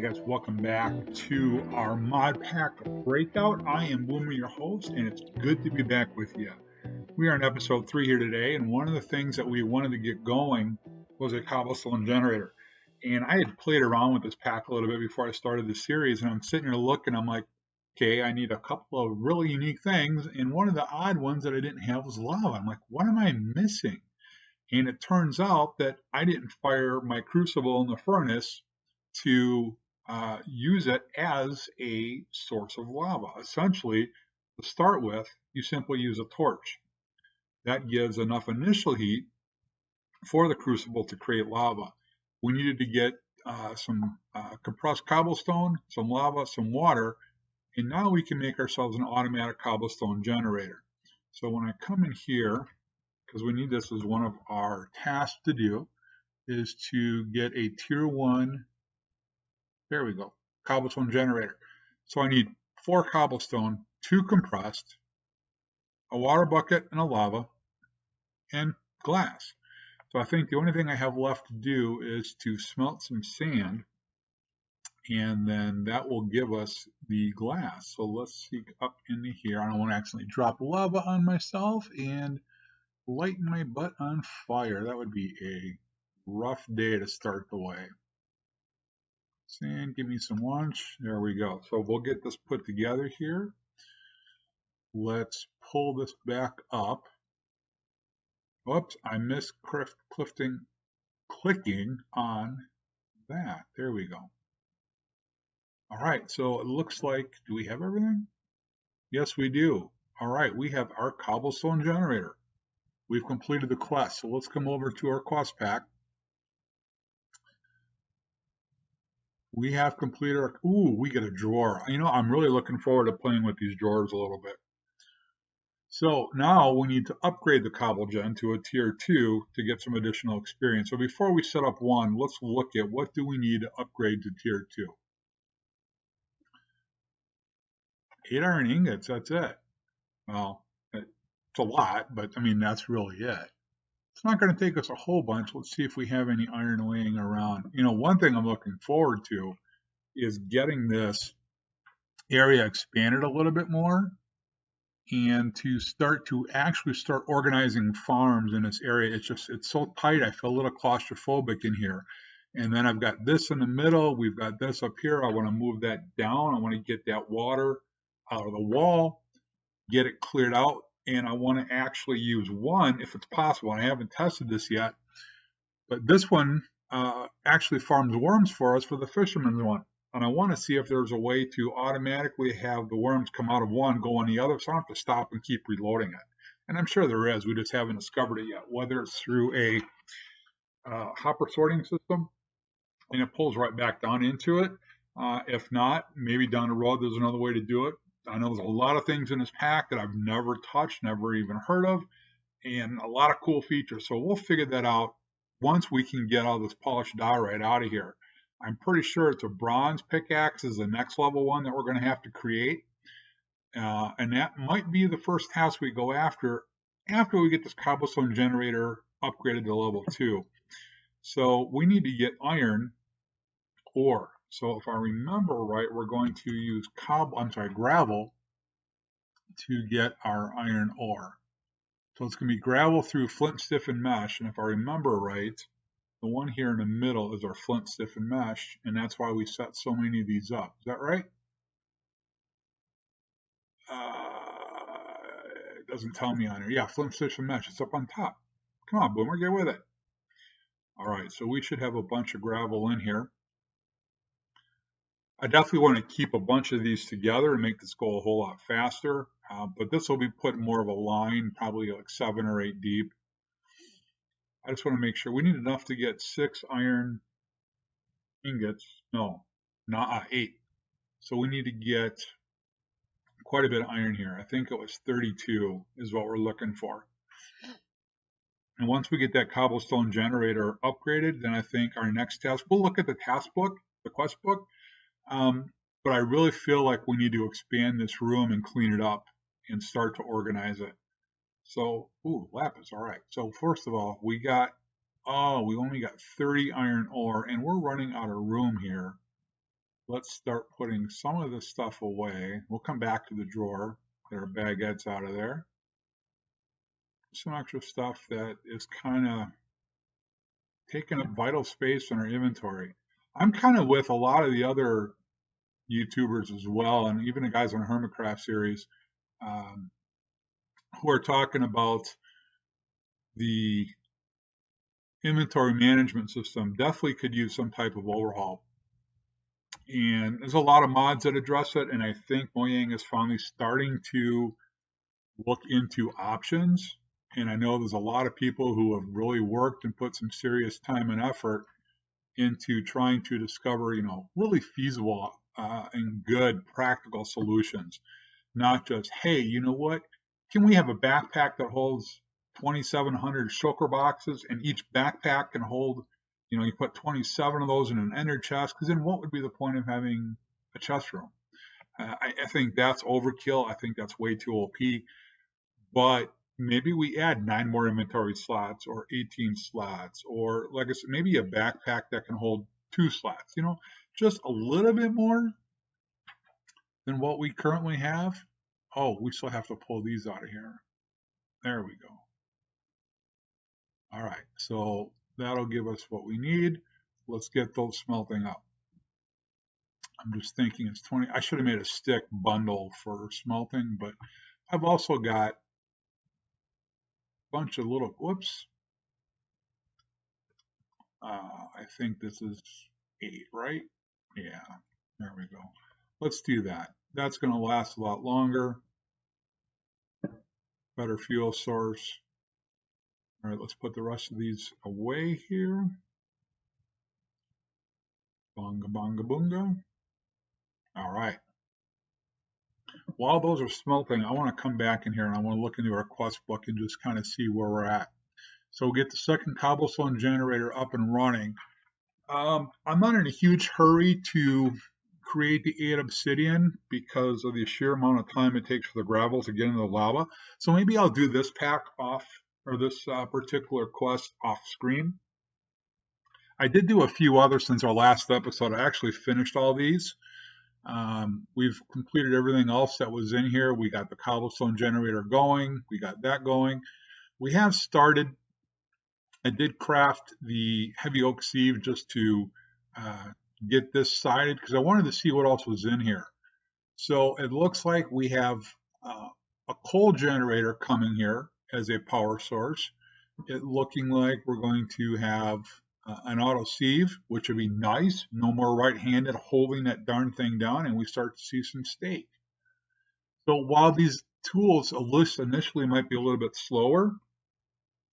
guys, welcome back to our mod pack breakout. I am Boomer, your host, and it's good to be back with you. We are in episode 3 here today, and one of the things that we wanted to get going was a cobblestone generator. And I had played around with this pack a little bit before I started the series, and I'm sitting here looking, I'm like, okay, I need a couple of really unique things, and one of the odd ones that I didn't have was lava. I'm like, what am I missing? And it turns out that I didn't fire my crucible in the furnace to use it as a source of lava. Essentially, to start with, you simply use a torch. That gives enough initial heat for the crucible to create lava. We needed to get some compressed cobblestone, some lava, some water, and now we can make ourselves an automatic cobblestone generator. So when I come in here, because we need this as one of our tasks to do, is to get a tier 1, there we go, cobblestone generator. So I need 4 cobblestone, 2 compressed, a water bucket and a lava, and glass. So I think the only thing I have left to do is to smelt some sand, and then that will give us the glass. So let's see up into here. I don't want to accidentally drop lava on myself and light my butt on fire. That would be a rough day to start the way. Sand, give me some lunch. There we go. So we'll get this put together here. Let's pull this back up. Whoops, I missed clicking on that. There we go. All right, so it looks like, do we have everything? Yes, we do. All right, we have our cobblestone generator. We've completed the quest, so let's come over to our quest pack. We have completed our, we get a drawer. You know, I'm really looking forward to playing with these drawers a little bit. So now we need to upgrade the CobbleGen to a tier 2 to get some additional experience. So before we set up 1, let's look at what do we need to upgrade to tier 2. 8 iron ingots, that's it. Well, it's a lot, but I mean, that's really it. It's not going to take us a whole bunch. Let's see if we have any iron laying around. You know, one thing I'm looking forward to is getting this area expanded a little bit more and to actually start organizing farms in this area. It's so tight. I feel a little claustrophobic in here. And then I've got this in the middle. We've got this up here. I want to move that down. I want to get that water out of the wall, get it cleared out. And I want to actually use one, if it's possible. I haven't tested this yet, but this one actually farms worms for us for the fisherman's one. And I want to see if there's a way to automatically have the worms come out of one, go on the other, so I don't have to stop and keep reloading it. And I'm sure there is. We just haven't discovered it yet, whether it's through a hopper sorting system, and it pulls right back down into it. If not, maybe down the road there's another way to do it. I know there's a lot of things in this pack that I've never touched, never even heard of, and a lot of cool features. So we'll figure that out once we can get all this polished diorite out of here. I'm pretty sure it's a bronze pickaxe is the next level one that we're going to have to create. And that might be the first task we go after we get this cobblestone generator upgraded to level 2. So we need to get iron ore. So if I remember right, we're going to use gravel to get our iron ore. So it's going to be gravel through flint, stiffen mesh. And if I remember right, the one here in the middle is our flint, stiffen mesh. And that's why we set so many of these up. Is that right? It doesn't tell me on here. Yeah, flint, stiffen mesh. It's up on top. Come on, Boomer, get with it. All right, so we should have a bunch of gravel in here. I definitely want to keep a bunch of these together and make this go a whole lot faster, but this will be put more of a line, probably like 7 or 8 deep. I just want to make sure we need enough to get 6 iron ingots. No, not 8. So we need to get quite a bit of iron here. I think it was 32 is what we're looking for. And once we get that cobblestone generator upgraded, then I think our next task, we'll look at the task book, the quest book. But I really feel like we need to expand this room and clean it up and start to organize it. So, lapis, all right. So first of all, we only got 30 iron ore, and we're running out of room here let's start putting some of this stuff away. We'll come back to the drawer, get our baguettes out of there. Some extra stuff that is kind of taking up vital space in our inventory. I'm kind of with a lot of the other YouTubers as well, and even the guys on the Hermitcraft series, um, who are talking about the inventory management system. Definitely could use some type of overhaul. And there's a lot of mods that address it, and I think Mojang is finally starting to look into options. And I know there's a lot of people who have really worked and put some serious time and effort into trying to discover, really feasible and good practical solutions. Not just, hey, you know what? Can we have a backpack that holds 2,700 shulker boxes, and each backpack can hold, you put 27 of those in an ender chest? Because then what would be the point of having a chest room? I think that's overkill. I think that's way too OP. But maybe we add 9 more inventory slots or 18 slots, or like I said, maybe a backpack that can hold 2 slots, just a little bit more than what we currently have. Oh, we still have to pull these out of here. There we go. All right, so that'll give us what we need. Let's get those smelting up. I'm just thinking it's 20. I should have made a stick bundle for smelting, but I've also got a bunch of little, whoops. I think this is 8, right? Yeah, there we go. Let's do that. That's going to last a lot longer. Better fuel source. All right, let's put the rest of these away here. Bonga, bonga, boonga. All right. While those are smelting, I want to come back in here and I want to look into our quest book and just kind of see where we're at. So we'll get the second cobblestone generator up and running. I'm not in a huge hurry to create the 8 obsidian because of the sheer amount of time it takes for the gravel to get into the lava. So maybe I'll do this pack off, or this particular quest off screen. I did do a few others since our last episode. I actually finished all these. We've completed everything else that was in here. We got the cobblestone generator going. We got that going. We have started. I did craft the heavy oak sieve just to get this sided because I wanted to see what else was in here. So it looks like we have a coal generator coming here as a power source. It looking like we're going to have an auto sieve, which would be nice. No more right-handed holding that darn thing down, and we start to see some steak. So while these tools initially might be a little bit slower,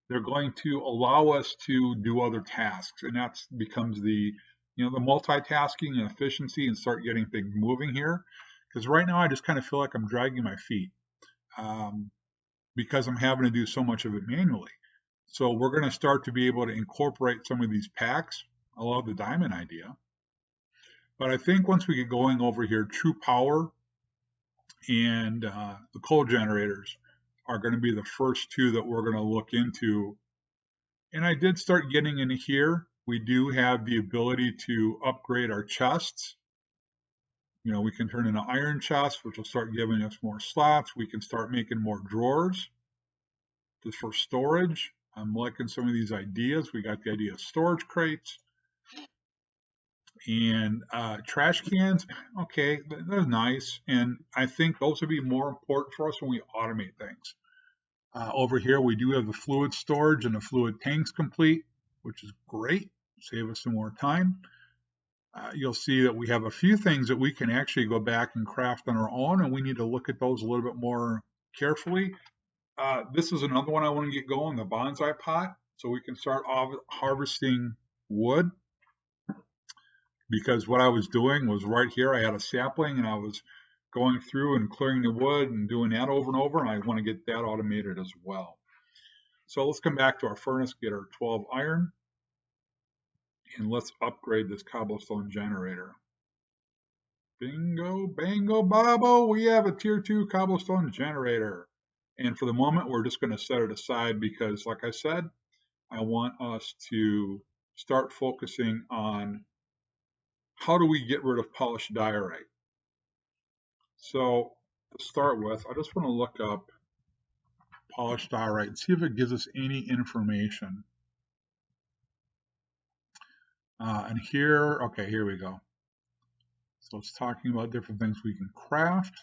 they're going to allow us to do other tasks, and that becomes the multitasking and efficiency, and start getting things moving here. Because right now I just kind of feel like I'm dragging my feet because I'm having to do so much of it manually. So we're going to start to be able to incorporate some of these packs. I love the diamond idea. But I think once we get going over here, True Power and the coal generators are going to be the first 2 that we're going to look into. And I did start getting into here. We do have the ability to upgrade our chests. We can turn into iron chests, which will start giving us more slots. We can start making more drawers just for storage. I'm liking some of these ideas. We got the idea of storage crates and trash cans. Okay, they're nice. And I think those would be more important for us when we automate things. Over here, we do have the fluid storage and the fluid tanks complete, which is great. Save us some more time. You'll see that we have a few things that we can actually go back and craft on our own, and we need to look at those a little bit more carefully. This is another one I want to get going, the Bonsai Pot, so we can start harvesting wood. Because what I was doing was right here, I had a sapling, and I was going through and clearing the wood and doing that over and over, and I want to get that automated as well. So let's come back to our furnace, get our 12 iron, and let's upgrade this cobblestone generator. Bingo, bango, babo, we have a tier 2 cobblestone generator. And for the moment, we're just going to set it aside because, like I said, I want us to start focusing on how do we get rid of polished diorite? So to start with, I just want to look up polished diorite and see if it gives us any information. And here, okay, here we go. So it's talking about different things we can craft.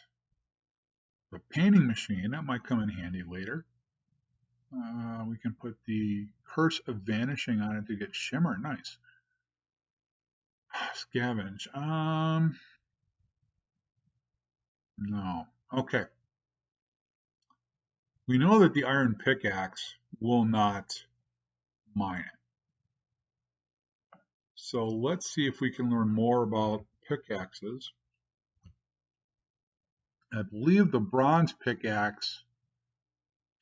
The painting machine, that might come in handy later. We can put the Curse of Vanishing on it to get shimmer. Nice. Scavenge. No. Okay. We know that the iron pickaxe will not mine it. So let's see if we can learn more about pickaxes. I believe the bronze pickaxe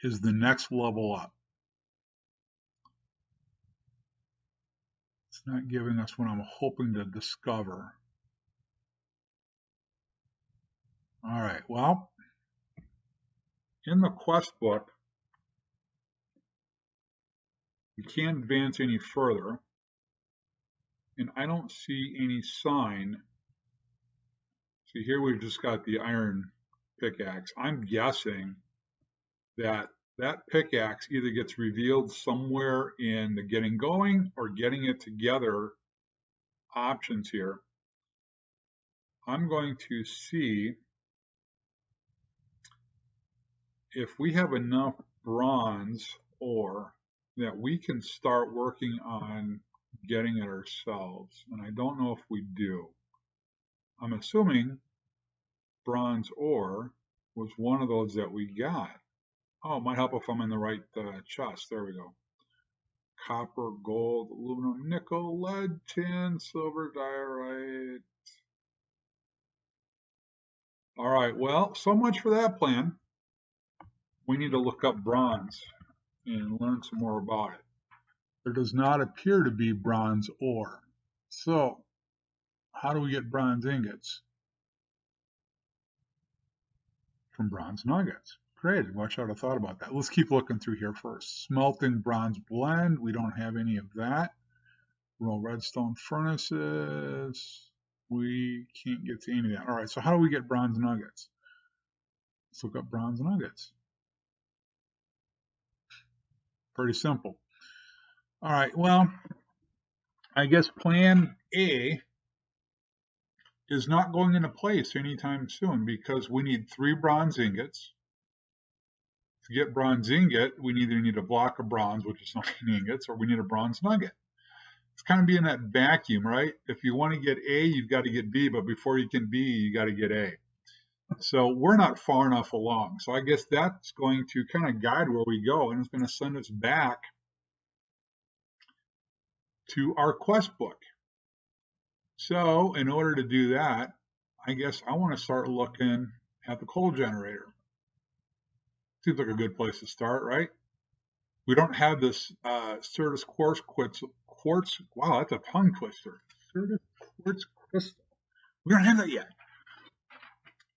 is the next level up. It's not giving us what I'm hoping to discover. All right, well, in the quest book, we can't advance any further, and I don't see any sign. See, here we've just got the iron pickaxe. I'm guessing that that pickaxe either gets revealed somewhere in the getting going or getting it together options here. I'm going to see if we have enough bronze ore that we can start working on getting it ourselves. And I don't know if we do. I'm assuming bronze ore was one of those that we got. Oh, it might help if I'm in the right chest. There we go. Copper, gold, aluminum, nickel, lead, tin, silver, diorite. All right, well, so much for that plan. We need to look up bronze and learn some more about it. There does not appear to be bronze ore. So, how do we get bronze ingots? From bronze nuggets. Great, I should have thought about that. Let's keep looking through here first. Smelting bronze blend, we don't have any of that. Roll redstone furnaces, we can't get to any of that. All right, so how do we get bronze nuggets? Let's look up bronze nuggets. Pretty simple. All right, well, I guess plan A is not going into place anytime soon because we need 3 bronze ingots. To get bronze ingot, we either need a block of bronze, which is 9 ingots, or we need a bronze nugget. It's kind of be in that vacuum, right? If you want to get A, you've got to get B, but before you can B, you got to get A. So we're not far enough along. So I guess that's going to kind of guide where we go, and it's going to send us back to our quest book. So in order to do that, I guess I want to start looking at the coal generator. Seems like a good place to start, right? We don't have this Certus quartz, wow, that's a tongue twister. Certus quartz crystal. We don't have that yet.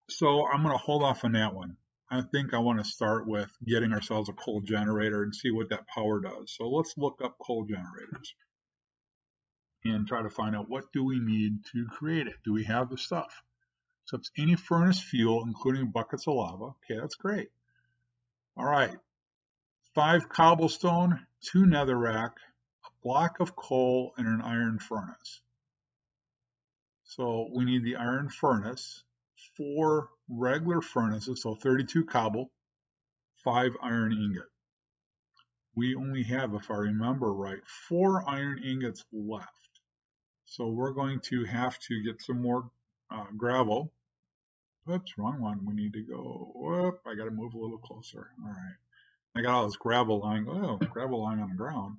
So I'm going to hold off on that one. I think I want to start with getting ourselves a coal generator and see what that power does. So let's look up coal generators and try to find out what do we need to create it. Do we have the stuff? So it's any furnace fuel, including buckets of lava. Okay, that's great. All right, 5 cobblestone, 2 netherrack, a block of coal, and an iron furnace. So we need the iron furnace, 4 regular furnaces, so 32 cobble, 5 iron ingot. We only have, if I remember right, 4 iron ingots left. So we're going to have to get some more gravel. Oops, wrong one. We need to go, whoop, I got to move a little closer. All right. I got all this gravel lying, gravel lying on the ground.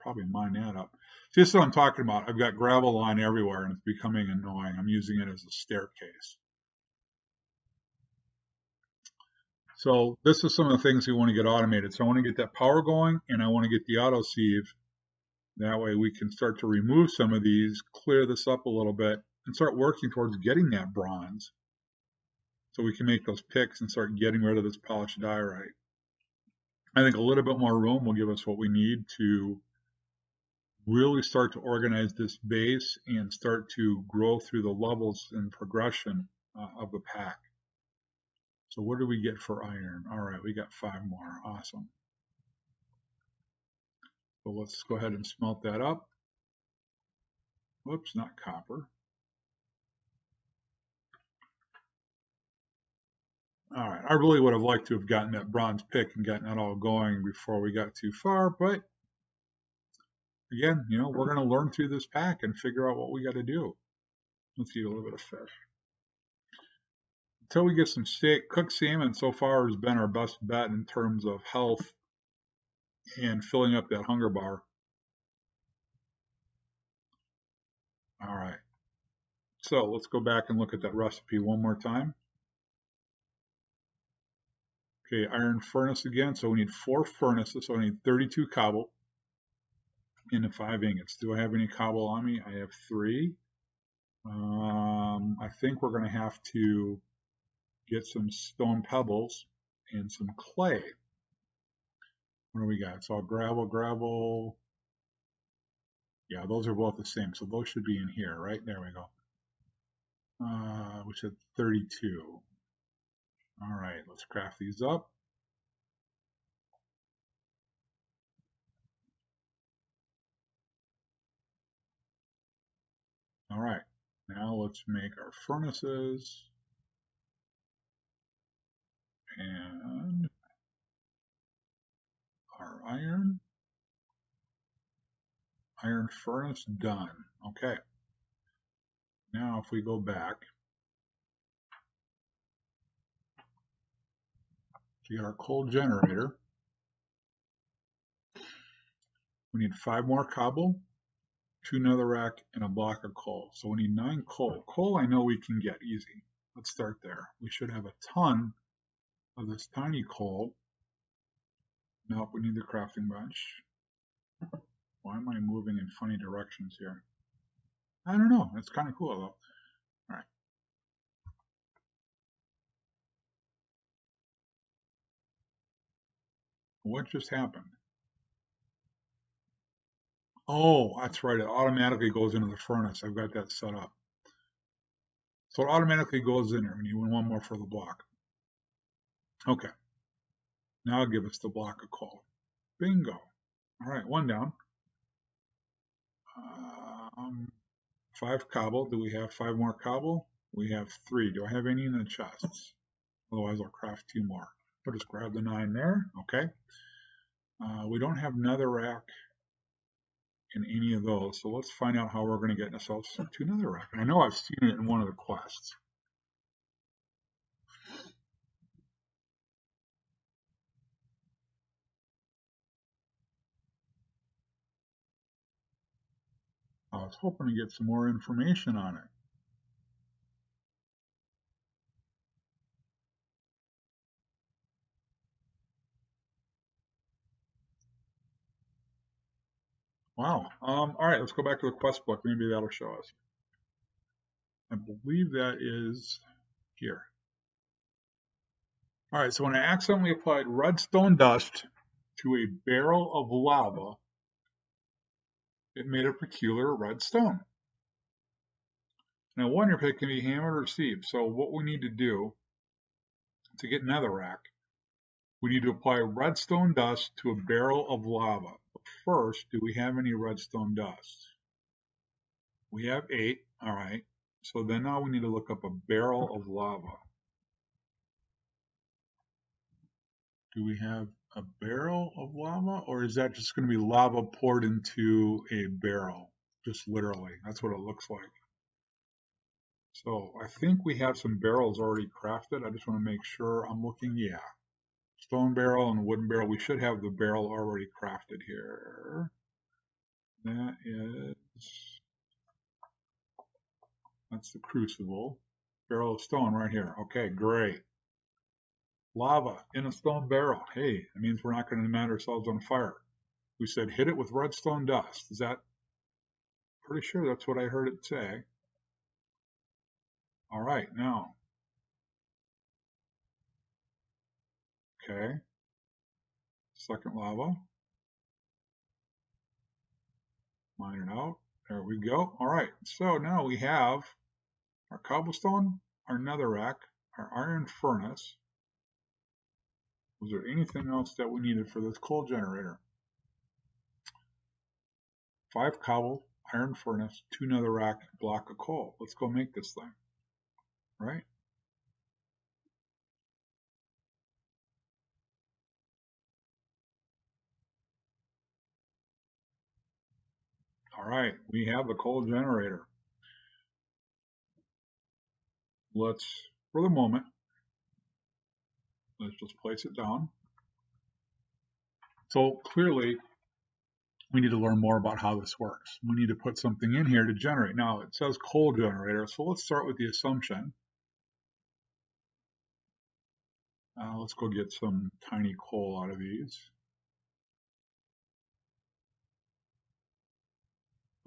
Probably mine that up. See, this is what I'm talking about. I've got gravel lying everywhere and it's becoming annoying. I'm using it as a staircase. So this is some of the things we want to get automated. So I want to get that power going and I want to get the auto sieve. That way we can start to remove some of these, clear this up a little bit, and start working towards getting that bronze. So we can make those picks and start getting rid of this polished diorite. I think a little bit more room will give us what we need to really start to organize this base and start to grow through the levels and progression of the pack. So what do we get for iron? All right, we got 5 more. Awesome. So let's go ahead and smelt that up. Whoops, not copper. All right, I really would have liked to have gotten that bronze pick and gotten that all going before we got too far, but again, we're going to learn through this pack and figure out what we got to do. Let's eat a little bit of fish. Until we get some steak, cooked salmon so far has been our best bet in terms of health and filling up that hunger bar. All right, so let's go back and look at that recipe one more time. Okay, iron furnace again. So we need 4 furnaces. So I need 32 cobble into 5 ingots. Do I have any cobble on me? I have 3. I think we're going to have to get some stone pebbles and some clay. What do we got? It's all gravel. Yeah, those are both the same. So those should be in here, right? There we go. We said 32. All right, let's craft these up. All right, now let's make our furnaces. And our iron furnace done. Okay. Now if we go back to get our coal generator, we need 5 more cobble, 2 netherrack, and a block of coal. So we need 9 coal. Coal I know we can get easy. Let's start there. We should have a ton of this tiny coal. Nope, we need the crafting bench. Why am I moving in funny directions here? I don't know. It's kind of cool though. All right. What just happened? Oh, that's right. It automatically goes into the furnace. I've got that set up. So it automatically goes in there. We need 1 more for the block. Okay. Now it'll give us the block of coal. Bingo. All right, 1 down. 5 cobble. Do we have 5 more cobble? We have 3. Do I have any in the chests? Otherwise, I'll craft 2 more. I'll just grab the 9 there. Okay. We don't have netherrack in any of those, so let's find out how we're going to get ourselves 2 netherrack. And I know I've seen it in one of the quests. I was hoping to get some more information on it. Wow. All right, let's go back to the quest book. Maybe that'll show us. I believe that is here. All right, so when I accidentally applied redstone dust to a barrel of lava, it made a peculiar red stone. And I wonder if it can be hammered or sieved. So what we need to do to get netherrack, we need to apply redstone dust to a barrel of lava. But first, do we have any redstone dust? We have 8. All right. So then now we need to look up a barrel of lava. Do we have a barrel of lava, or is that just going to be lava poured into a barrel? Just literally, that's what it looks like. So I think we have some barrels already crafted. I just want to make sure I'm looking. Yeah, stone barrel and wooden barrel. We should have the barrel already crafted here. That's the crucible. Barrel of stone right here. Okay, great. Lava in a stone barrel. Hey, that means we're not going to mount ourselves on fire. We said hit it with redstone dust. Is that? Pretty sure that's what I heard it say. All right, now. Okay. Second lava. Mine it out. There we go. All right, so now we have our cobblestone, our netherrack, our iron furnace. Was there anything else that we needed for this coal generator? 5 cobble, iron furnace, 2 netherrack, block of coal. Let's go make this thing, right? All right, we have the coal generator. Let's, for the moment, let's just place it down. So clearly, we need to learn more about how this works. We need to put something in here to generate. Now, it says coal generator, so let's start with the assumption. Let's go get some tiny coal out of these.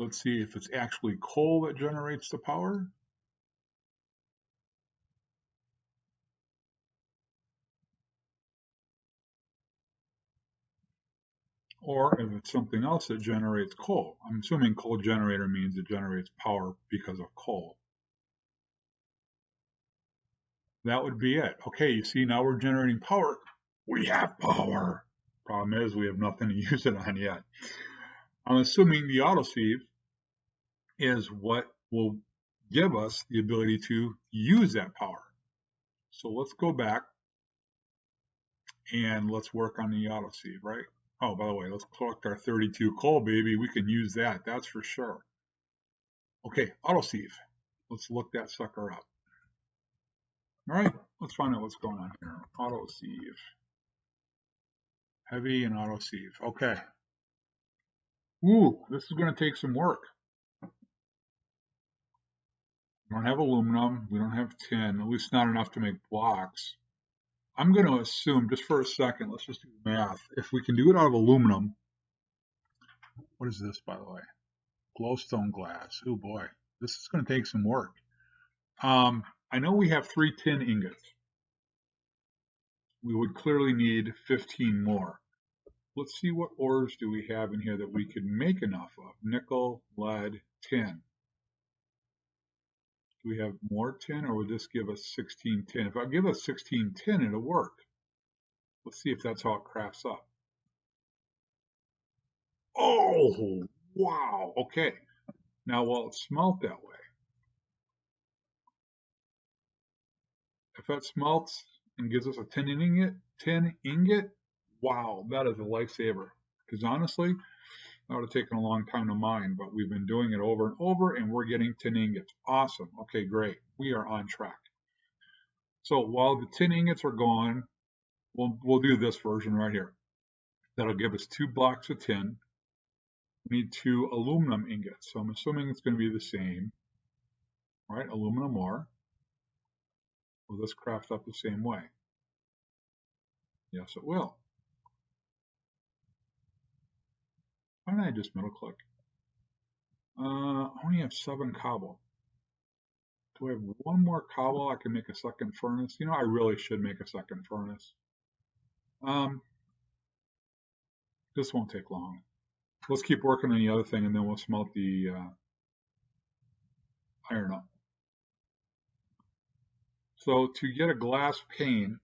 Let's see if it's actually coal that generates the power. Or if it's something else that generates coal. I'm assuming coal generator means it generates power because of coal. That would be it. Okay, you see, now we're generating power. We have power. Problem is, we have nothing to use it on yet. I'm assuming the autosieve is what will give us the ability to use that power. So let's go back and let's work on the autosieve, right? Oh, by the way, let's collect our 32 coal, baby. We can use that, that's for sure. Okay, autosieve. Let's look that sucker up. All right, let's find out what's going on here. Autosieve. Heavy and autosieve. Okay. Ooh, this is going to take some work. We don't have aluminum. We don't have tin, at least not enough to make blocks. I'm going to assume, just for a second, let's just do the math. If we can do it out of aluminum, what is this, by the way? Glowstone glass. Oh boy, this is going to take some work. I know we have 3 tin ingots. We would clearly need 15 more. Let's see what ores do we have in here that we could make enough of. Nickel, lead, tin. Do we have more tin, or would this give us 16 tin? If I give us 16 tin, it'll work. Let's see if that's how it crafts up. Oh, wow. Okay. Now, while it's smelt that way, if that smelts and gives us a tin ingot, wow, that is a lifesaver. Because honestly, that would have taken a long time to mine, but we've been doing it over and over, and we're getting tin ingots. Awesome. Okay, great. We are on track. So while the tin ingots are gone, we'll do this version right here. That'll give us 2 blocks of tin. We need 2 aluminum ingots. So I'm assuming it's going to be the same, right? Aluminum ore. Will this craft up the same way? Yes, it will. Why don't I just middle click? I only have 7 cobble. Do I have 1 more cobble? I can make a second furnace. You know, I really should make a second furnace. This won't take long. Let's keep working on the other thing, and then we'll smelt the iron up. So to get a glass pane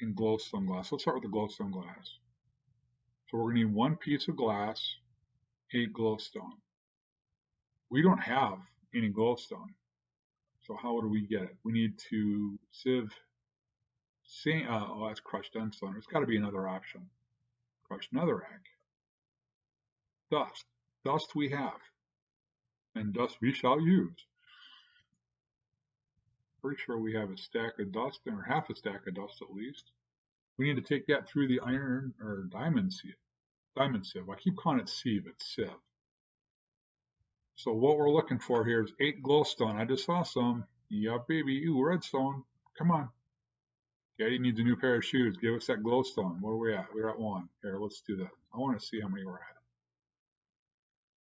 in glowstone glass, let's start with the glowstone glass. So we're going to need 1 piece of glass, 8 glowstone. We don't have any glowstone. So how do we get it? We need to sieve, oh, that's crushed endstone. There's got to be another option. Crushed netherrack. Dust. Dust we have. And dust we shall use. Pretty sure we have a stack of dust, or half a stack of dust at least. We need to take that through the iron or diamond sieve. Diamond sieve. I keep calling it sieve, it's sieve. So what we're looking for here is 8 glowstone. I just saw some. Yeah, baby. Ooh, redstone. Come on. Daddy needs a new pair of shoes. Give us that glowstone. Where are we at? We're at 1. Here, let's do that. I want to see how many we're at.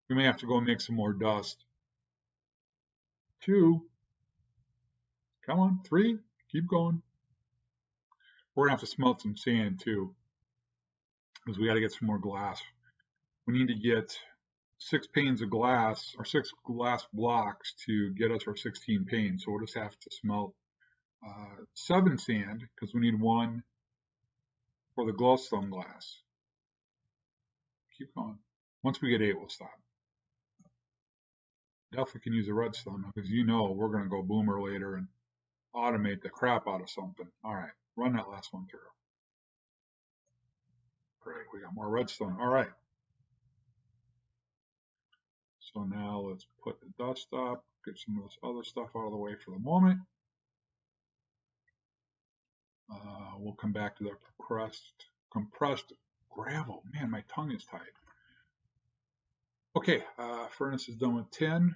We may have to go make some more dust. 2. Come on. 3. Keep going. We're going to have to smelt some sand too, because we got to get some more glass. we need to get 6 panes of glass or 6 glass blocks to get us our 16 panes. So we'll just have to smelt 7 sand because we need 1 for the glowstone glass. Keep going. Once we get 8, we'll stop. Definitely can use a redstone because you know we're going to go boomer later and automate the crap out of something. All right, run that last one through. Great, we got more redstone. All right. So now let's put the dust up, get some of this other stuff out of the way for the moment. We'll come back to the compressed gravel. Man, my tongue is tied. Okay, furnace is done with tin.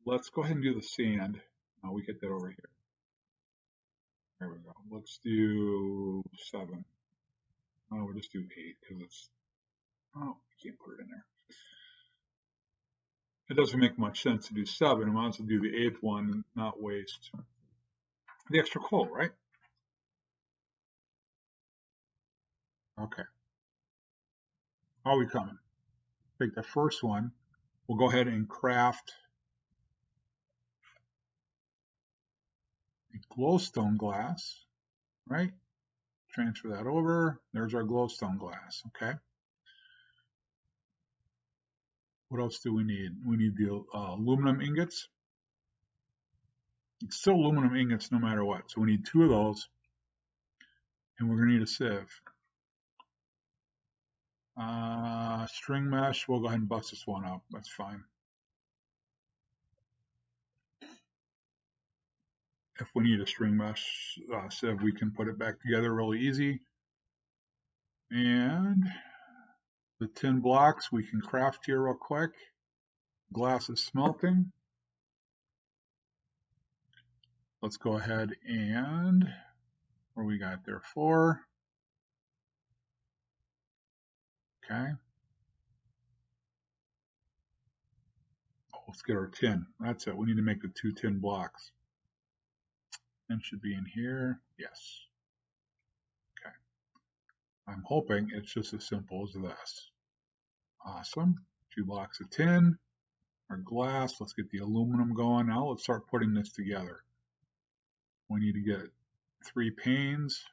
Let's go ahead and do the sand. We get that over here. There we go. Let's do 7. We'll just do 8 because it's, oh, I can't put it in there. It doesn't make much sense to do 7. I might as well do the 8th one and not waste the extra coal, right? Okay. How are we coming? Take the first one. We'll go ahead and craft a glowstone glass, right? Transfer that over. There's our glowstone glass, okay? What else do we need? We need the aluminum ingots. It's still aluminum ingots no matter what. So we need 2 of those. And we're going to need a sieve. String mesh, we'll go ahead and bust this one up. That's fine. If we need a string mesh sieve, we can put it back together really easy. And the tin blocks we can craft here real quick. Glass is smelting. Let's go ahead and, what we got there, 4. Okay. Let's get our tin. That's it. We need to make the 2 tin blocks. Tin should be in here. Yes. Okay. I'm hoping it's just as simple as this. Awesome. 2 blocks of tin. Our glass. Let's get the aluminum going. Now let's start putting this together. We need to get 3 panes,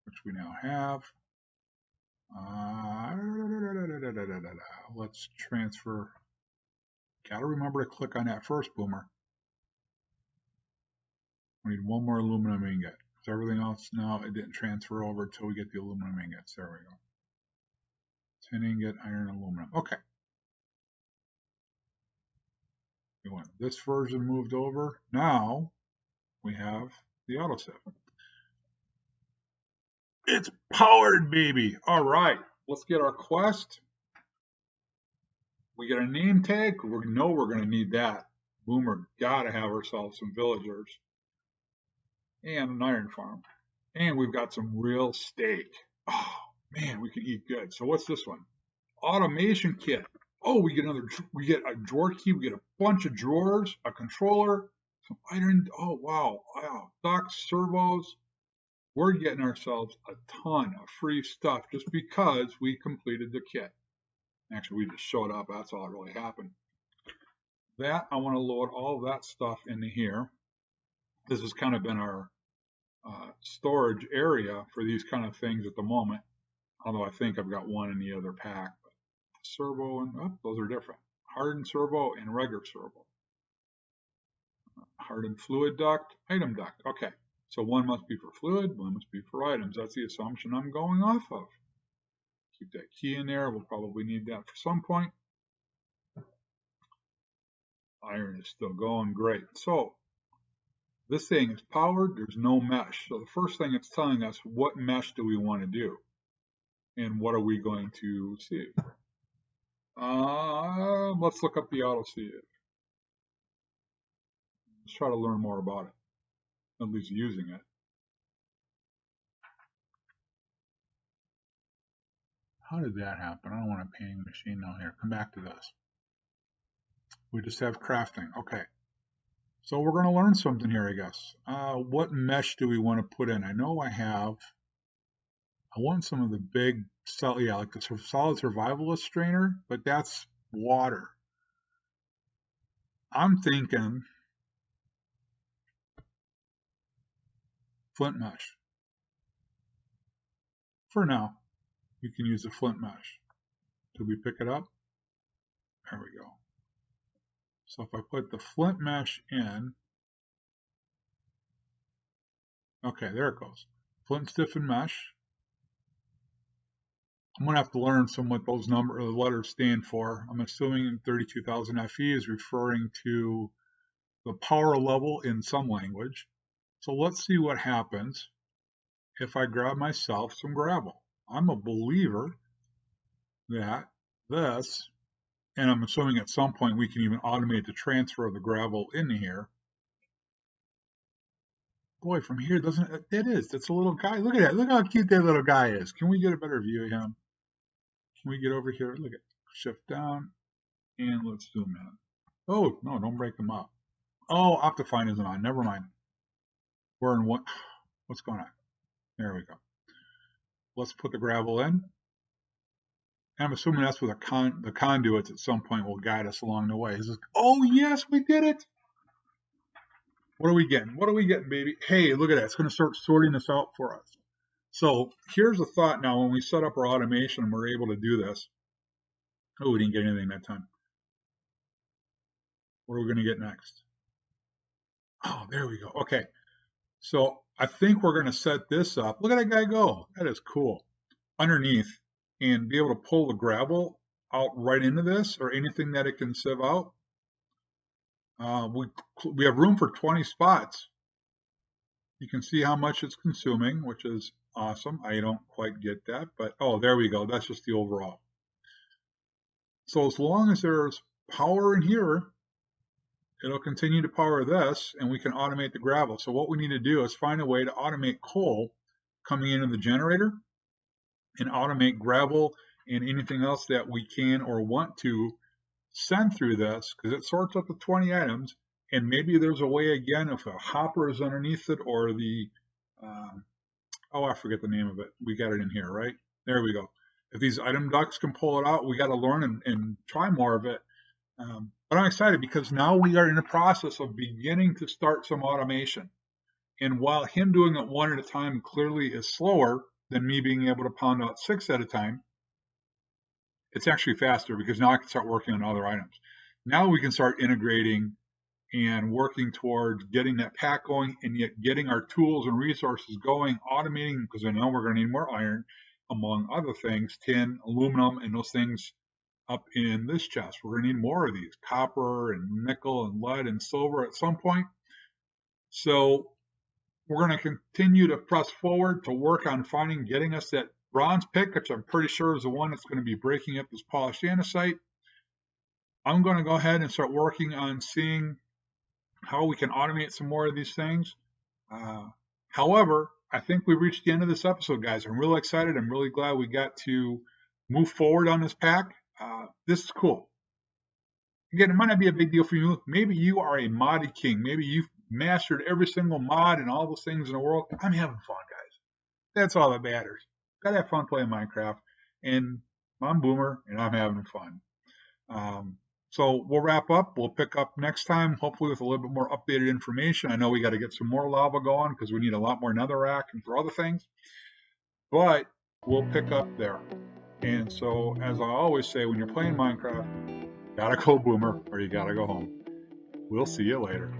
which we now have. Let's transfer. Gotta remember to click on that first, Boomer. We need 1 more aluminum ingot. So everything else now, it didn't transfer over until we get the aluminum ingots. There we go. Tin ingot, iron, aluminum. Okay. We want this version moved over. Now we have the autosave. It's powered, baby. All right. Let's get our quest. We get a name tag. We know we're going to need that. Boomer got to have ourselves some villagers. And an iron farm. And we've got some real steak. Oh, man, we can eat good. So what's this one? Automation kit. Oh, we get a drawer key. We get a bunch of drawers, a controller, some iron. Oh, wow. Ducts, servos. We're getting ourselves a ton of free stuff just because we completed the kit. Actually, we just showed up. That's all that really happened. That, I want to load all of that stuff into here. This has kind of been our storage area for these kind of things at the moment. Although I think I've got one in the other pack. But servo and those are different. Hardened servo and regular servo. Hardened fluid duct, item duct. Okay, so one must be for fluid, one must be for items. That's the assumption I'm going off of. Keep that key in there. We'll probably need that for some point. Iron is still going great. So this thing is powered. There's no mesh. So the first thing it's telling us, what mesh do we want to do? And what are we going to see? Let's look up the auto sieve. Let's try to learn more about it, at least using it. How did that happen? I don't want a painting machine down here. Come back to this. We just have crafting. Okay. So we're going to learn something here, I guess. What mesh do we want to put in? I know I have I want some of the big, yeah, like the solid survivalist strainer, but that's water. I'm thinking flint mesh. For now, you can use the flint mesh. Did we pick it up? There we go. So if I put the flint mesh in, okay, there it goes. Flint stiffened mesh. I'm going to have to learn some what those letters stand for. I'm assuming 32,000 FE is referring to the power level in some language. So let's see what happens if I grab myself some gravel. I'm a believer that this, and I'm assuming at some point we can even automate the transfer of the gravel into here. Boy, from here, doesn't it? It is. That's a little guy. Look at that. Look how cute that little guy is. Can we get a better view of him? Can we get over here? Look at shift down and let's zoom in. Oh, no, don't break them up. Oh, Optifine isn't on. Never mind. We're in what? What's going on? There we go. Let's put the gravel in. And I'm assuming that's where the conduits at some point will guide us along the way. Oh, yes, we did it. What are we getting? What are we getting, baby? Hey, look at that. It's going to start sorting this out for us. So here's a thought now. When we set up our automation and we're able to do this. Oh, we didn't get anything that time. What are we going to get next? Oh, there we go. Okay. So I think we're going to set this up. Look at that guy go. That is cool. Underneath, and be able to pull the gravel out right into this or anything that it can sieve out. We have room for 20 spots. You can see how much it's consuming, which is awesome. I don't quite get that, but oh, there we go. That's just the overall. So as long as there's power in here, it'll continue to power this, and we can automate the gravel. So what we need to do is find a way to automate coal coming into the generator and automate gravel and anything else that we can or want to send through this, because it sorts up the 20 items. And maybe there's a way, again, if a hopper is underneath it or the, oh, I forget the name of it. We got it in here, right? There we go. If these item ducts can pull it out, we got to learn and try more of it. But I'm excited because now we are in the process of beginning to start some automation. And while him doing it one at a time clearly is slower than me being able to pound out 6 at a time, it's actually faster because now I can start working on other items. Now we can start integrating and working towards getting that pack going and yet getting our tools and resources going, automating, because I know we're going to need more iron, among other things, tin, aluminum, and those things up in this chest. We're going to need more of these, copper and nickel and lead and silver at some point. So we're going to continue to press forward to work on getting us that bronze pick, which I'm pretty sure is the one that's going to be breaking up this polished andesite. I'm going to go ahead and start working on seeing how we can automate some more of these things. However, I think we've reached the end of this episode, guys. I'm really excited. I'm really glad we got to move forward on this pack. This is cool. Again, it might not be a big deal for you. Maybe you are a modded king. Maybe you've mastered every single mod and all those things in the world. I'm having fun, guys. That's all that matters. Gotta have fun playing Minecraft. And I'm Boomer, and I'm having fun. So we'll wrap up. We'll pick up next time, hopefully with a little bit more updated information. I know we got to get some more lava going because we need a lot more netherrack and for other things. But we'll pick up there. And so, as I always say, when you're playing Minecraft, gotta go Boomer or you gotta go home. We'll see you later.